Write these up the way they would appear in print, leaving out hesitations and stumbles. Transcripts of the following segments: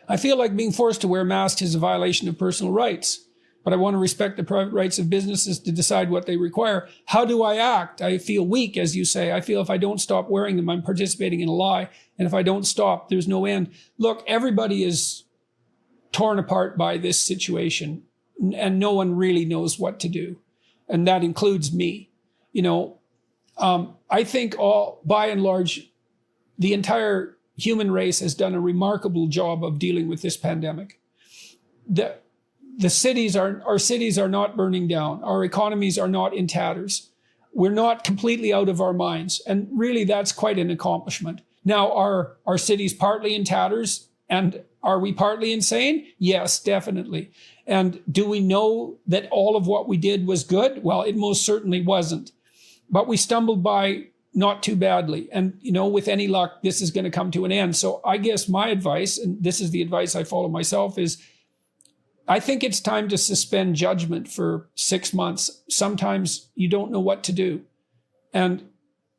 I feel like being forced to wear masks is a violation of personal rights, but I want to respect the private rights of businesses to decide what they require. How do I act? I feel weak, as you say. I feel if I don't stop wearing them, I'm participating in a lie. And if I don't stop, there's no end. Look, everybody is torn apart by this situation, and no one really knows what to do. And that includes me. I think by and large, the entire human race has done a remarkable job of dealing with this pandemic. Our cities are not burning down. Our economies are not in tatters. We're not completely out of our minds. And really, that's quite an accomplishment. Now, are our cities partly in tatters? And are we partly insane? Yes, definitely. And do we know that all of what we did was good? Well, it most certainly wasn't. But we stumbled by not too badly. And, with any luck, this is going to come to an end. So I guess my advice, and this is the advice I follow myself, is I think it's time to suspend judgment for 6 months. Sometimes you don't know what to do. And,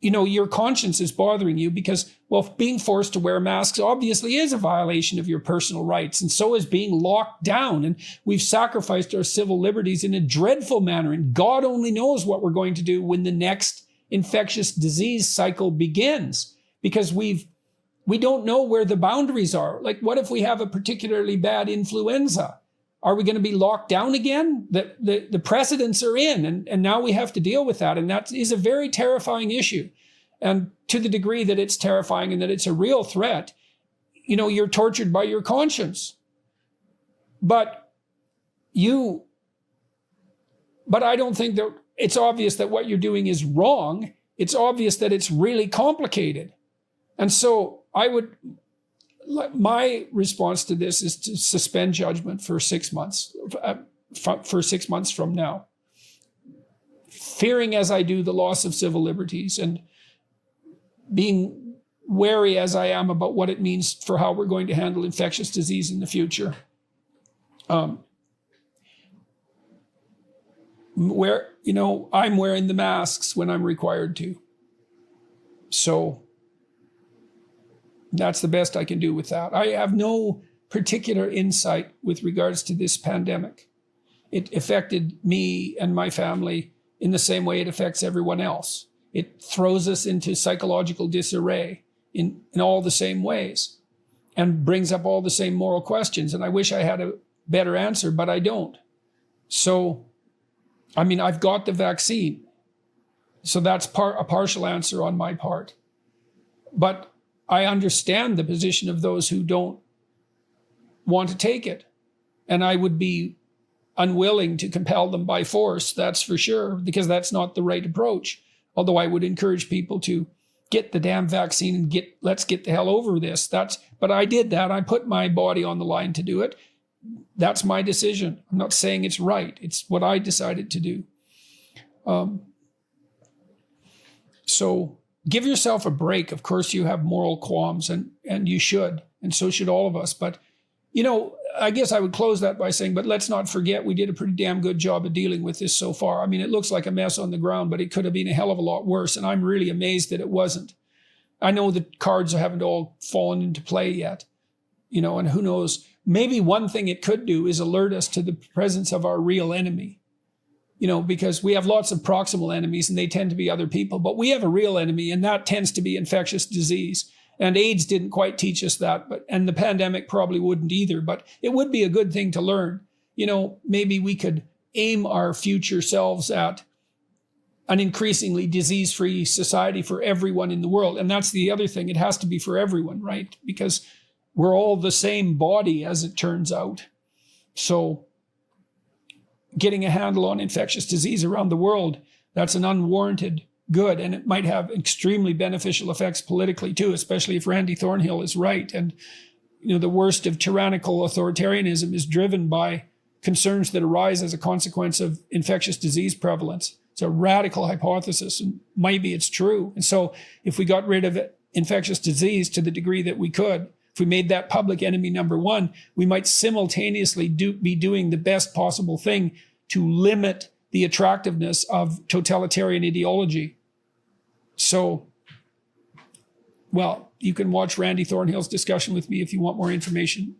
your conscience is bothering you because, well, being forced to wear masks obviously is a violation of your personal rights. And so is being locked down. And we've sacrificed our civil liberties in a dreadful manner. And God only knows what we're going to do when the next infectious disease cycle begins, because we don't know where the boundaries are. Like, what if we have a particularly bad influenza? Are we going to be locked down again? The precedents are in, and now we have to deal with that. And that is a very terrifying issue. And to the degree that it's terrifying and that it's a real threat, you're tortured by your conscience. But I don't think that it's obvious that what you're doing is wrong. It's obvious that it's really complicated. And so my response to this is to suspend judgment for 6 months, for 6 months from now. Fearing as I do the loss of civil liberties and being wary as I am about what it means for how we're going to handle infectious disease in the future. I'm wearing the masks when I'm required to. So that's the best I can do with that. I have no particular insight with regards to this pandemic. It affected me and my family in the same way it affects everyone else. It throws us into psychological disarray in all the same ways and brings up all the same moral questions. And I wish I had a better answer, but I don't. So, I've got the vaccine. So that's a partial answer on my part. But I understand the position of those who don't want to take it. And I would be unwilling to compel them by force, that's for sure, because that's not the right approach. Although I would encourage people to get the damn vaccine and let's get the hell over this. But I did that. I put my body on the line to do it. That's my decision. I'm not saying it's right. It's what I decided to do. So give yourself a break. Of course, you have moral qualms, and you should, and so should all of us. But, I guess I would close that by saying, but let's not forget we did a pretty damn good job of dealing with this so far. It looks like a mess on the ground, but it could have been a hell of a lot worse, and I'm really amazed that it wasn't. I know the cards haven't all fallen into play yet, and who knows, maybe one thing it could do is alert us to the presence of our real enemy. Because we have lots of proximal enemies and they tend to be other people, but we have a real enemy, and that tends to be infectious disease. And AIDS didn't quite teach us that, and the pandemic probably wouldn't either, but it would be a good thing to learn. Maybe we could aim our future selves at an increasingly disease-free society for everyone in the world. And that's the other thing. It has to be for everyone, right? Because we're all the same body, as it turns out. So getting a handle on infectious disease around the world, that's an unwarranted good, and it might have extremely beneficial effects politically too, especially if Randy Thornhill is right. And the worst of tyrannical authoritarianism is driven by concerns that arise as a consequence of infectious disease prevalence. It's a radical hypothesis, and maybe it's true. And so if we got rid of infectious disease to the degree that we could, if we made that public enemy number one, we might simultaneously be doing the best possible thing to limit the attractiveness of totalitarian ideology. So, well, you can watch Randy Thornhill's discussion with me if you want more information